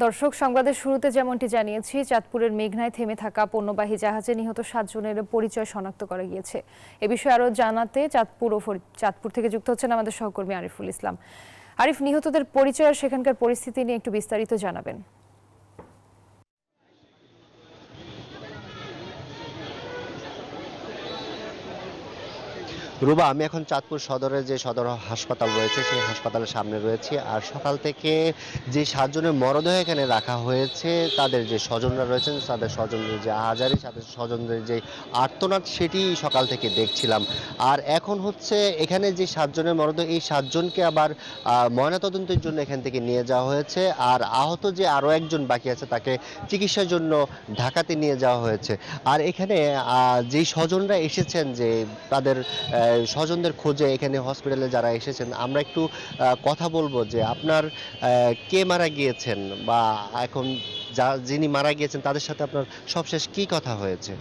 দর্শক, সংবাদের শুরুতে যেমনটি জানিয়েছি, চাঁদপুরের মেঘনায় থেমে থাকা পণ্যবাহী জাহাজে নিহত 7 জনের পরিচয় শনাক্ত করা গিয়েছে। এ বিষয়ে আরো জানাতে চাঁদপুর থেকে যুক্ত হচ্ছেন আমাদের সহকর্মী আরিফুল ইসলাম। আরিফ, নিহতদের পরিচয় আর সেখানকার পরিস্থিতি নিয়ে একটু বিস্তারিত জানাবেন। রুবা, আমি এখন চাঁদপুর সদরের যে সদর হাসপাতাল রয়েছে সেই হাসপাতালের সামনে রয়েছি। আর সকাল থেকে যে 7 জনের মরদেহ এখানে রাখা হয়েছে, তাদের যে স্বজনরা রয়েছেন, তাদের স্বজনদের যে আহাজারি, তাদের স্বজনদের যে আর্তনাদ, সেটি সকাল থেকে দেখছিলাম। আর এখন হচ্ছে এখানে যে 7 জনের মরদেহ, এই 7 জনকে আবার ময়নাতদন্তের জন্য এখান থেকে নিয়ে যাওয়া হয়েছে। আর আহত যে আরও একজন বাকি আছে, তাকে চিকিৎসার জন্য ঢাকাতে নিয়ে যাওয়া হয়েছে। আর এখানে যেই স্বজনরা এসেছেন, যে তাদের স্বজনদের খোঁজে এখানে হসপিটালে যারা এসেছেন, আমরা একটু কথা বলবো যে আপনার কে মারা গিয়েছেন, বা এখন যিনি মারা গিয়েছেন তাদের সাথে আপনার সবশেষ কি কথা হয়েছে?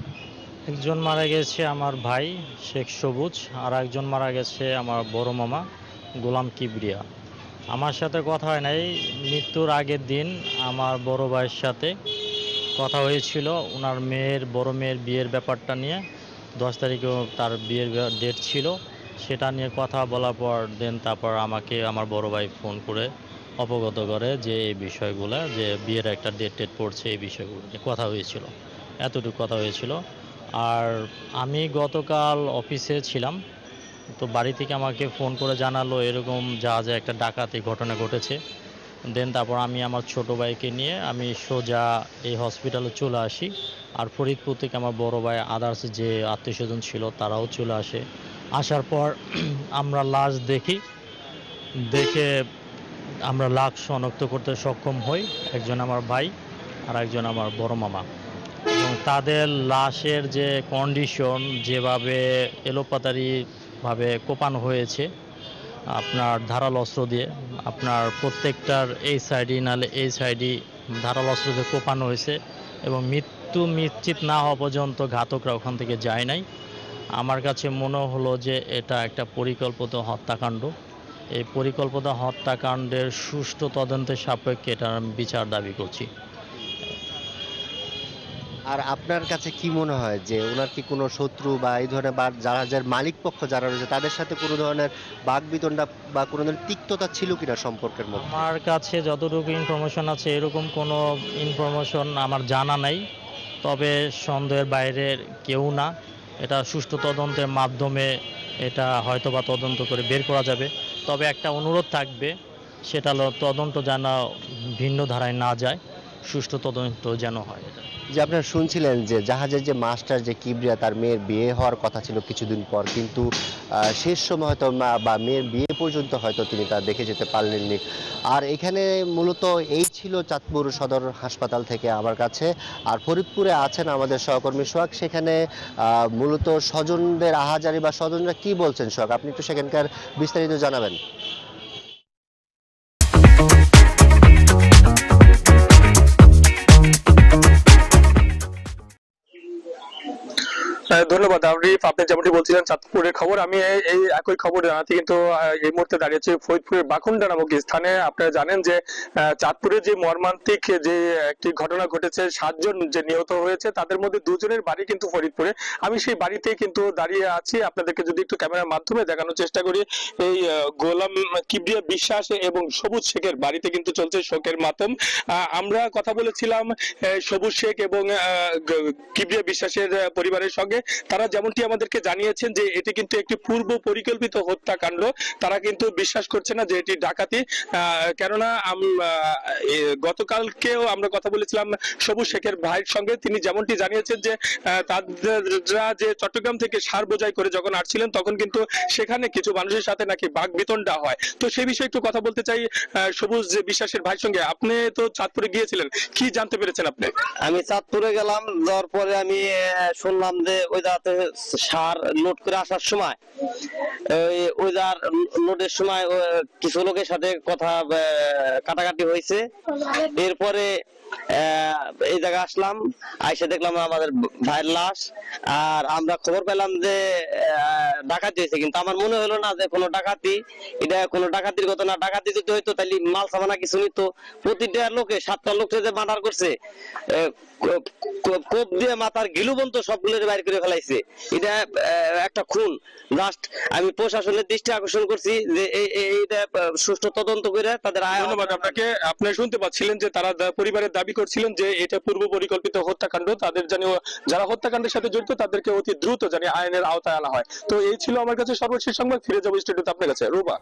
একজন মারা গেছে আমার ভাই শেখ সবুজ, আর একজন মারা গেছে আমার বড় মামা গোলাম কিবরিয়া। আমার সাথে কথা হয় নাই। মৃত্যুর আগের দিন আমার বড় ভাইয়ের সাথে কথা হয়েছিল ওনার বড় মেয়ের বিয়ের ব্যাপারটা নিয়ে। 10 তারিখেও তার বিয়ের ডেট ছিল, সেটা নিয়ে কথা বলার পর তারপর আমাকে আমার বড় ভাই ফোন করে অবগত করে যে এই বিষয়গুলো, যে বিয়ের একটা ডেট পড়ছে, এই বিষয়গুলো নিয়ে কথা হয়েছিল। এতটুকু কথা হয়েছিল। আর আমি গতকাল অফিসে ছিলাম, তো বাড়ি থেকে আমাকে ফোন করে জানালো এরকম জাহাজে একটা ডাকাতি ঘটনা ঘটেছে। তারপর আমি আমার ছোট ভাইকে নিয়ে আমি সোজা এই হসপিটালে চলে আসি। আর ফরিদপুর থেকে আমার বড় ভাই, আদার্স যে আত্মীয় স্বজন ছিল তারাও চলে আসে। আসার পর আমরা লাশ দেখে আমরা লাশ শনাক্ত করতে সক্ষম হই। একজন আমার ভাই আর একজন আমার বড় মামা। এবং তাদের লাশের যে কন্ডিশন, যেভাবে এলোপাতারিভাবে কোপানো হয়েছে আপনার ধারালো অস্ত্র দিয়ে, আপনার প্রত্যেকটার এই সাইডই নালে এই সাইডই ধারালো অস্ত্র দিয়ে কোপানো হয়েছে, এবং মৃত্যু নিশ্চিত না হওয়া পর্যন্ত ঘাতকরা ওখান থেকে যায় নাই। আমার কাছে মনে হলো যে এটা একটা পরিকল্পিত হত্যাকাণ্ড। এই পরিকল্পিত হত্যাকাণ্ডের সুষ্ঠু তদন্তের সাপেক্ষে এটার বিচার দাবি করছি। আর আপনার কাছে কি মনে হয় যে ওনার কি কোনো শত্রু বা এই ধরনের, বা জাহাজের মালিক পক্ষ যারা রয়েছে তাদের সাথে কোনো ধরনের বাকবিতণ্ডা বা কোনো ধরনের তিক্ততা ছিল কিনা সম্পর্কের মধ্যে? আমার কাছে যতটুকু ইনফরমেশন আছে এরকম কোনো ইনফরমেশন আমার জানা নাই। তবে সন্দেহের বাইরের কেউ না। এটা সুষ্ঠু তদন্তের মাধ্যমে এটা হয়তোবা তদন্ত করে বের করা যাবে। তবে একটা অনুরোধ থাকবে, সেটা হলো তদন্ত যেন ভিন্ন ধারায় না যায়, সুষ্ঠু তদন্ত যেন হয়। যে আপনারা শুনছিলেন যে জাহাজের যে মাস্টার যে কিবরিয়া, তার মেয়ের বিয়ে হওয়ার কথা ছিল কিছুদিন পর, কিন্তু শেষ সময় হয়তো বা মেয়ের বিয়ে পর্যন্ত হয়তো তিনি তা দেখে যেতে পারলেননি। আর এখানে মূলত এই ছিল চাঁদপুর সদর হাসপাতাল থেকে আমার কাছে। আর ফরিদপুরে আছেন আমাদের সহকর্মী সোহাগ, সেখানে মূলত স্বজনদের আহাজারি বা স্বজনরা কি বলছেন। সোহাগ, আপনি একটু সেখানকার বিস্তারিত জানাবেন। ধন্যবাদ আরিফ। আপনি যেমনটি বলছিলেন চাঁদপুরের খবর, আমি এই একই খবর জানাচ্ছি, কিন্তু এই মুহূর্তে দাঁড়িয়েছি ফরিদপুরের বাকুন্ডা নামক স্থানে। আপনারা জানেন যে চাঁদপুরে যে মর্মান্তিক যে একটি ঘটনা ঘটেছে, 7 জন যে নিহত হয়েছে, তাদের মধ্যে 2 জনের বাড়ি কিন্তু ফরিদপুরে। আমি সেই বাড়িতেই কিন্তু দাঁড়িয়ে আছি। আপনাদেরকে যদি একটু ক্যামেরার মাধ্যমে দেখানোর চেষ্টা করি, এই গোলাম কিবরিয়া বিশ্বাস এবং সবুজ শেখের বাড়িতে কিন্তু চলছে শোকের মাতম। আমরা কথা বলেছিলাম সবুজ শেখ এবং কিবরিয়া বিশ্বাসের পরিবারের সঙ্গে। তারা যেমনটি আমাদেরকে জানিয়েছেন যে এটি কিন্তু একটি পূর্ব পরিকল্পিত হত্যাকাণ্ড। তারা কিন্তু বিশ্বাস করছে না যে এটি ডাকাতি। কেননা গতকালকেও আমরা কথা বলেছিলাম সবুজ শেখের ভাইয়ের সঙ্গে। তিনি যেমনটি জানিয়েছেন যে তারা যে চট্টগ্রাম থেকে সার বোঝাই করে যখন আসছিলেন, তখন কিন্তু সেখানে কিছু মানুষের সাথে নাকি বাকবিতণ্ডা হয়। তো সেই বিষয়ে একটু কথা বলতে চাই সবুজ বিশ্বাসের ভাইয়ের সঙ্গে। আপনি তো চাঁদপুরে গিয়েছিলেন, কি জানতে পেরেছেন আপনি? আমি চাঁদপুরে গেলাম, যাওয়ার পরে আমি শুনলাম যে ওই ওই জায়গাতে সার লোড করে আসার সময় ওই জার লোডের সময় কিছু লোকের সাথে কথা কাটাকাটি হয়েছে। এরপরে এই জায়গায় আসলাম, আইসে দেখলাম আমাদের ভাইয়ের লাশ। আর আমরা খবর পেলাম যে ডাকাতি হয়েছে, কিন্তু আমার মনে হলো না যে কোনো ডাকাতি, এটা কোনো ডাকাতির কথা না। ডাকাতি যদি হইতো তাহলে মাল সামানা কিছু নিত। প্রতিটা লোকে 7টা লোককে যে মার্ডার করছে, কোপ দিয়ে মাথার গিলু পর্যন্ত সবগুলো বাইর করে ফেলাইছে। এটা একটা খুন। জাস্ট আমি প্রশাসনের দৃষ্টি আকর্ষণ করছি যে এইটা সুষ্ঠু তদন্ত করে তাদের ধন্যবাদ আপনাকে। আপনি শুনতে পাচ্ছিলেন যে তারা পরিবারের দাবি করছিলেন যে এটা পূর্ব পরিকল্পিত হত্যাকাণ্ড, তাদের জানিয়ে যারা হত্যাকাণ্ডের সাথে জড়িত তাদেরকে অতি দ্রুত জানিয়ে আইনের আওতায় আনা হয়। তো এই ছিল আমার কাছে সর্বশেষ সংবাদ। ফিরে যাবো স্টুডিওতে আপনার কাছে। রূপা।